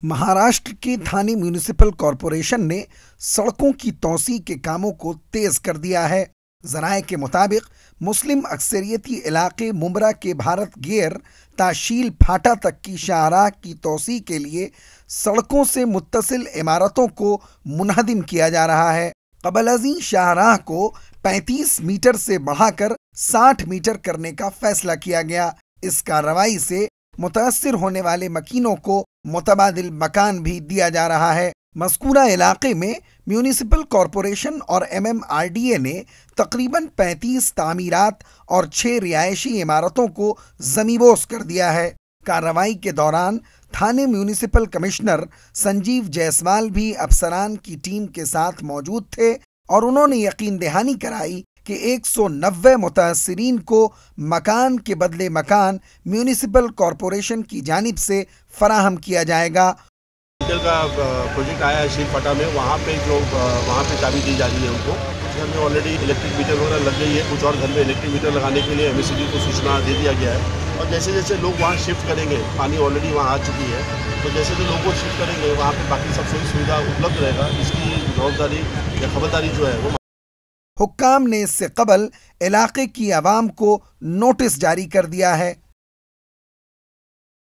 महाराष्ट्र की थाने municipal corporation ने सड़कों की तोसी के कामों को तेज कर दिया है। ज़राए के मुताबिक मुस्लिम अक्सरियती इलाके मुंब्रा के भारत गेर ताशील फाटा तक की शाहराह की तोसी के लिए सड़कों से मुत्तसिल इमारतों को मुनहदिम किया जा रहा है। कबल-अज़ीं शाहराह को 35 मीटर से बढ़ाकर 60 मीटर करने का फैसला किया गया। इस कार्रवाई से मुतासिर होने वाले मकीनों को मुतबादिल मकान भी दिया जा रहा है। मज़कूरा इलाके में म्यूनिसिपल कॉरपोरेशन और MMRDA ने तकरीबन 35 तामीरात और 6 रिहायशी इमारतों को ज़मीबोस कर दिया है। कार्रवाई के दौरान थाने म्यूनिसिपल कमिश्नर संजीव जायसवाल भी अफसरान की टीम के साथ मौजूद थे और उन्होंने यकीन दहानी कराई कि 190 मुतासिरीन को मकान के बदले मकान म्यूनिसिपल कॉरपोरेशन की जानिब से फराहम किया जाएगा। का प्रोजेक्ट आया है शील फटा में, वहाँ पे चाबी दी जा रही है उनको। घर में ऑलरेडी इलेक्ट्रिक मीटर वगैरह लग गई है, कुछ और घर में इलेक्ट्रिक मीटर लगाने के लिए MSED को सूचना दे दिया गया है। और जैसे जैसे लोग वहाँ शिफ्ट करेंगे, पानी ऑलरेडी वहाँ आ चुकी है, तो जैसे जो लोग शिफ्ट करेंगे वहाँ पे बाकी सब सुविधा उपलब्ध रहेगा। इसकी जवाबदारी या खबरदारी जो है वो हुक्काम ने इससे कबल इलाके की आवाम को नोटिस जारी कर दिया है।